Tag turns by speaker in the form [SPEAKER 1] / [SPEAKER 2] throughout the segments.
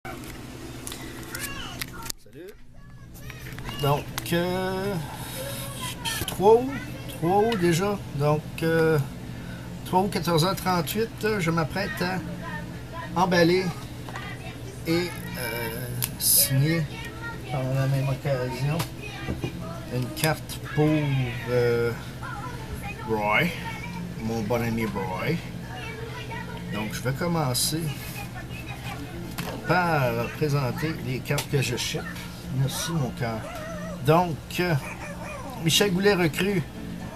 [SPEAKER 1] Salut. Donc, 3 août déjà. Donc, 3 août 14h38, je m'apprête à emballer et signer par la même occasion une carte pour Roy, mon bon ami Roy. Donc, je vais commencer par présenter les cartes que je ship. Merci, mon cœur. Donc, Michel Goulet recrue,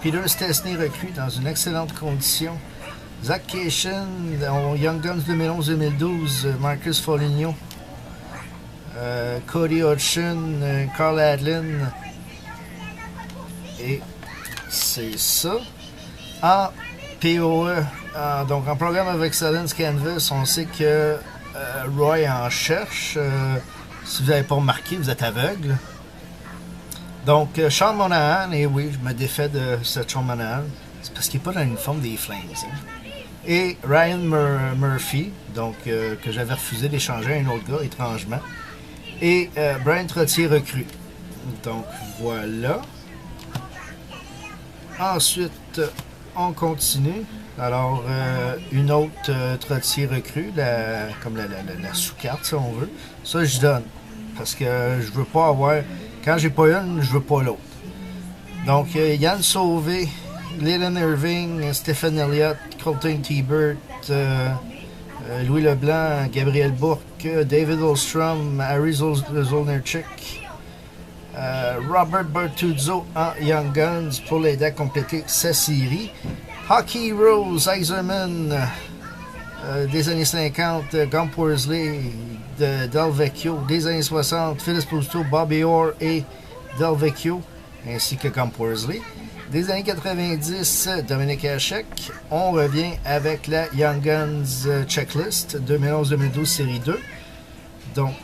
[SPEAKER 1] Peter Stastny recrue dans une excellente condition. Zach Cation, Young Guns 2011-2012, Marcus Foligno, Cody Hodgson, Carl Adlin. Et c'est ça. En POE, donc en programme of excellence Canvas, on sait que Roy en cherche. Si vous n'avez pas remarqué, vous êtes aveugle. Donc, Sean Monahan, et oui, je me défais de ce Sean Monahan. C'est parce qu'il n'est pas dans l'uniforme des Flames. Hein. Et Ryan Murphy, donc que j'avais refusé d'échanger à un autre gars, étrangement. Et Brian Trottier recrue. Donc, voilà. Ensuite, on continue. Alors, une autre Trottier recrue, comme la sous-carte, si on veut. Ça, je donne. Parce que je veux pas avoir... Quand j'ai pas une, je veux pas l'autre. Donc, Yann Sauvé, Leland Irving, Stephen Elliott, Colton Tibert, Louis Leblanc, Gabriel Bourque, David Olstrom, Harry Zolnerchik, Robert Bertuzzo en Young Guns pour l'aider à compléter sa série. Hockey Rose, Eiserman, des années 50, Gump Worsley, Del Vecchio, des années 60, Phyllis Pousteau, Bobby Orr et Del Vecchio, ainsi que Gump Worsley. Des années 90, Dominique Hachek. On revient avec la Young Guns Checklist 2011-2012 série 2. Donc,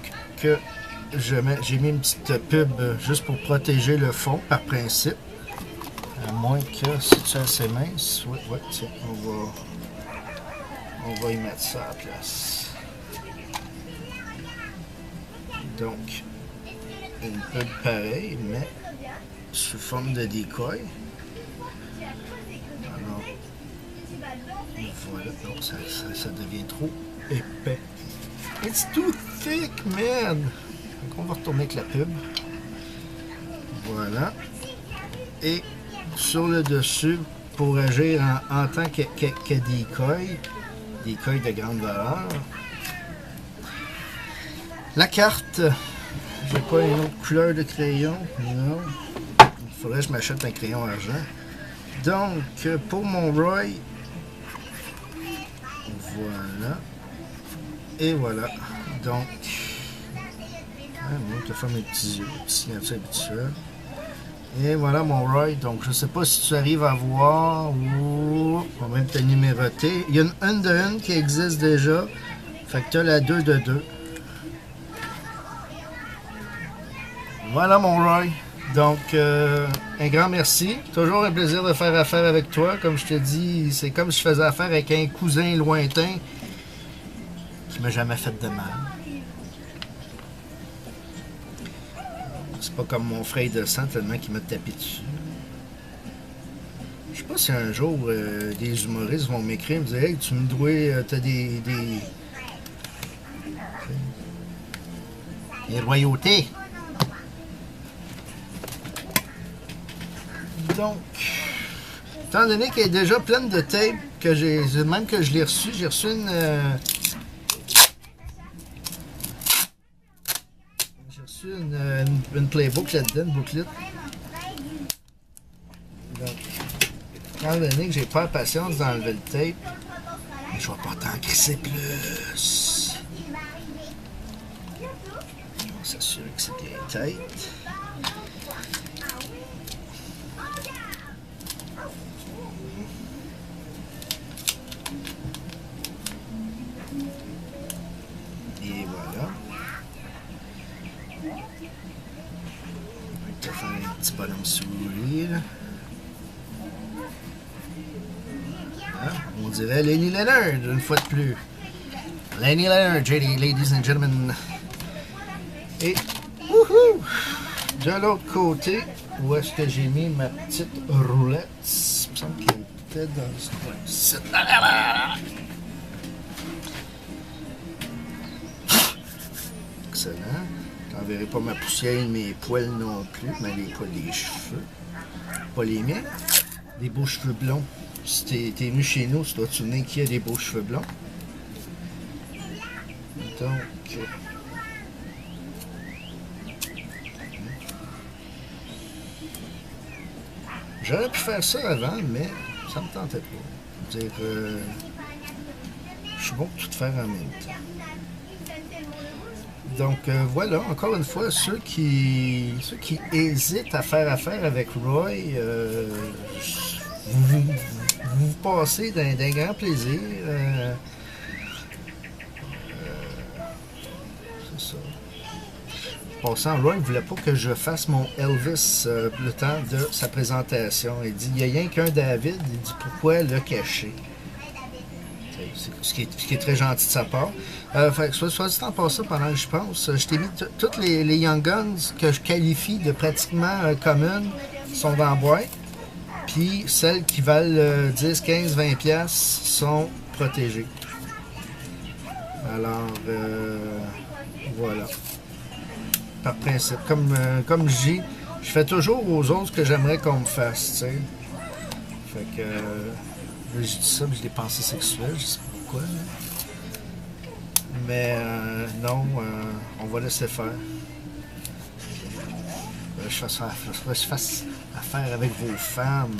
[SPEAKER 1] j'ai mis une petite pub juste pour protéger le fond, par principe. À moins que, si tu as assez mince, ouais, tiens, on va y mettre ça à la place. Donc, une pub pareille, mais sous forme de decoy. Alors, voilà, non, ça devient trop épais. It's too thick, man! Donc, on va retourner avec la pub. Voilà. Et sur le dessus, pour agir en tant que decoy de grande valeur. La carte, j'ai pas une autre couleur de crayon, non. Il faudrait que je m'achète un crayon argent. Donc, pour mon Roy, voilà. Et voilà. Donc, on va faire mes petits signatures habituels. Et voilà mon Roy. Donc, je sais pas si tu arrives à voir ou on va même te numéroter. Il y a une de une qui existe déjà. Fait que tu as la 2 de 2. Voilà mon Roy. Donc, un grand merci. Toujours un plaisir de faire affaire avec toi. Comme je te dis, c'est comme si je faisais affaire avec un cousin lointain qui m'a jamais fait de mal. C'est pas comme mon frère de sang tellement qu'il m'a tapé dessus. Je sais pas si un jour des humoristes vont m'écrire et me dire hey, tu me dois, t'as des royautés. Donc, étant donné qu'elle est déjà pleine de tape, que même que je l'ai reçue, j'ai reçu une playbook là-dedans, une bouclette. Donc, étant donné que j'ai pas la patience d'enlever le tape, je vais pas t'en crisser plus. On va s'assurer que c'est bien tight. Et voilà. On va faire un petit bonhomme sourire. Hein? On dirait Lenny Leonard, une fois de plus. Lenny Leonard, ladies and gentlemen. Et, wouhou! De l'autre côté, où est-ce que j'ai mis ma petite roulette? Il me semble qu'elle était dans ce coin-ci. Excellent. Je n'enverrai pas ma poussière, mes poils non plus, mais pas les cheveux. Pas les miens. Des beaux cheveux blonds. Si t'es venu chez nous, tu dois te souvenir qu'il y a des beaux cheveux blonds. Donc... J'aurais pu faire ça avant, mais ça me tentait pas. Dire, je suis bon pour tout faire en même temps. Donc voilà, encore une fois, ceux qui hésitent à faire affaire avec Roy, vous passez d'un grand plaisir. C'est ça. Passant, Roy ne voulait pas que je fasse mon Elvis le temps de sa présentation. Il dit, il n'y a rien qu'un David. Il dit, pourquoi le cacher? Ce qui est très gentil de sa part. Soit dit en passant, pendant que je pense, je t'ai mis toutes les Young Guns que je qualifie de pratiquement communes sont dans la boîte. Puis celles qui valent 10, 15, 20 piastres sont protégées. Alors, voilà. Par principe. Comme je dis, je fais toujours aux autres ce que j'aimerais qu'on me fasse, tu sais. Fait que... là, j'ai dit ça, mais je l'ai pensé sexuel, je sais pas pourquoi. Mais non, on va laisser faire. Je fasse affaire avec vos femmes.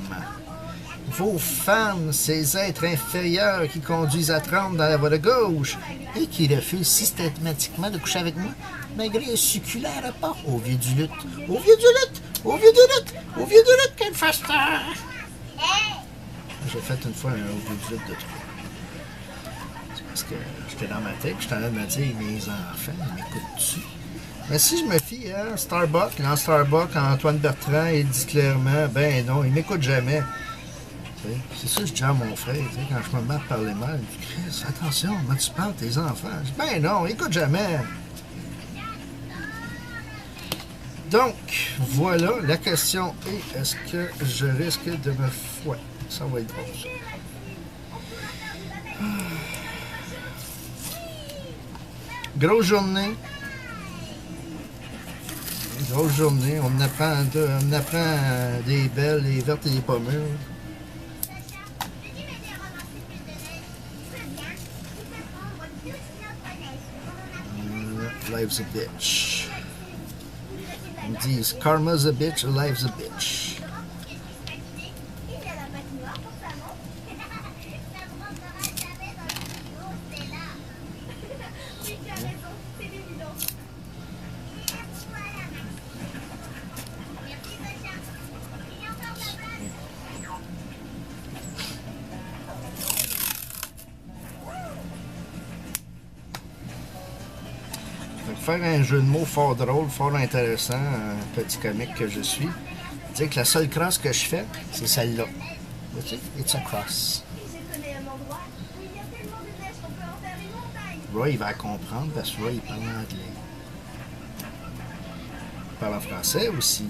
[SPEAKER 1] Vos femmes, ces êtres inférieurs qui conduisent à 30 dans la voie de gauche et qui refusent systématiquement de coucher avec moi, malgré un succulent rapport au vieux du lutte. Au vieux du lutte! Au vieux du lutte! Au vieux du lutte, quel faster! J'ai fait une fois un vieux du lutte de 3. C'est parce que j'étais dans ma tête, j'étais en train de me dire, mes enfants, ils m'écoutent-tu? Mais si je me fie à Starbuck, Antoine Bertrand, il dit clairement, ben non, il m'écoute jamais. C'est ça que je dis à mon frère, quand je me mets à parler mal, je dis, Chris, attention, moi tu parles tes enfants. Je dis, ben non, écoute jamais. Donc, voilà, la question est, est-ce que je risque de me... Ouais, ça va être bon, ça. Grosse journée. Grosse journée. On apprend des belles, des vertes et des pas mûres. Life's a bitch. Ils disent karma's a bitch, life's a bitch. Faire un jeu de mots fort drôle, fort intéressant, petit comique que je suis, dire que la seule crosse que je fais, c'est celle-là. Vois-tu? It's a cross. Roy, il va comprendre parce que Roy, il parle anglais. Il parle en français aussi.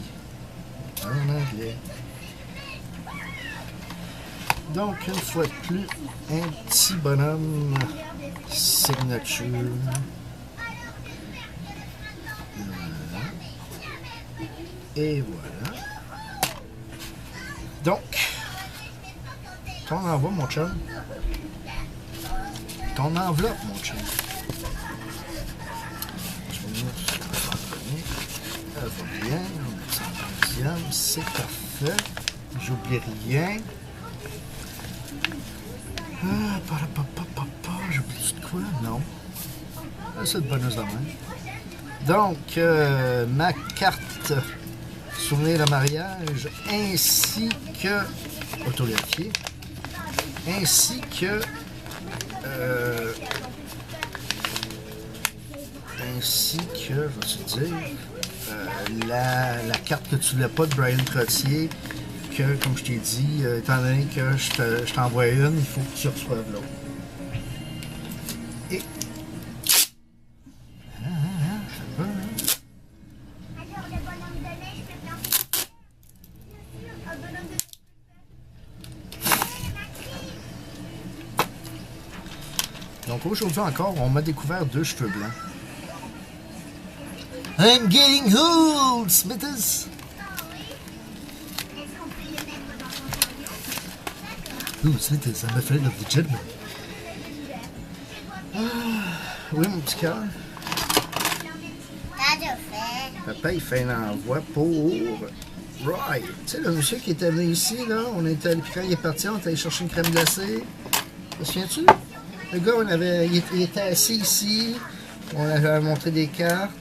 [SPEAKER 1] Il parle en anglais. Donc, une fois de plus, un petit bonhomme signature. Et voilà. Donc, ton envoi, mon chum. Ton enveloppe, mon chum. Je vais mettre ça en premier. Elle va bien. On met ça en deuxième. C'est parfait. J'oublie rien. J'oublie de quoi? Non. C'est de bonus de même. Donc, ma carte souvenir de mariage, ainsi que autographié, ainsi que je vais te dire, la carte que tu voulais pas de Brian Trottier, que, comme je t'ai dit, étant donné que je t'envoie une, il faut que tu reçoives l'autre. Et Donc aujourd'hui encore, on m'a découvert 2 cheveux blancs. I'm getting old, Smithers! Ooh, Smithers, I'm afraid of the gentleman. Oui, mon petit cœur. Papa, il fait un envoi pour Roy. Tu sais, le monsieur qui était venu ici, là, on était, puis quand il est parti, on était allé chercher une crème glacée. Te souviens-tu? Le gars, il était assis ici, on avait montré des cartes.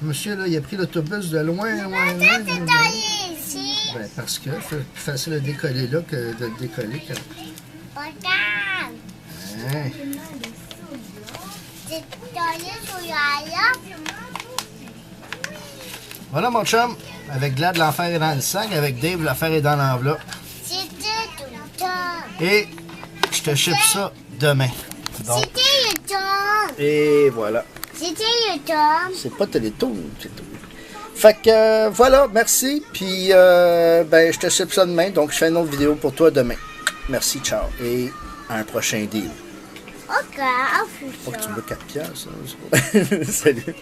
[SPEAKER 1] Le monsieur, là, il a pris l'autobus de loin.
[SPEAKER 2] Ici.
[SPEAKER 1] Ben, parce que c'est plus facile de décoller là que de le décoller.
[SPEAKER 2] Regarde.
[SPEAKER 1] Hein?
[SPEAKER 2] C'est taillé sur la.
[SPEAKER 1] Voilà, mon chum. Avec Glad, l'enfer est dans le sac. Avec Dave, l'affaire est dans l'enveloppe.
[SPEAKER 2] C'était tout le temps.
[SPEAKER 1] Et je te ship ça demain. Donc,
[SPEAKER 2] C'était le temps.
[SPEAKER 1] et voilà.
[SPEAKER 2] C'était le temps.
[SPEAKER 1] C'est pas Télétoon, c'est tout. Fait que voilà, merci. Puis ben je te ship ça demain. Donc je fais une autre vidéo pour toi demain. Merci, ciao. Et à un prochain deal.
[SPEAKER 2] Ok, à plus.
[SPEAKER 1] Faut que tu me 4 piastres. Salut.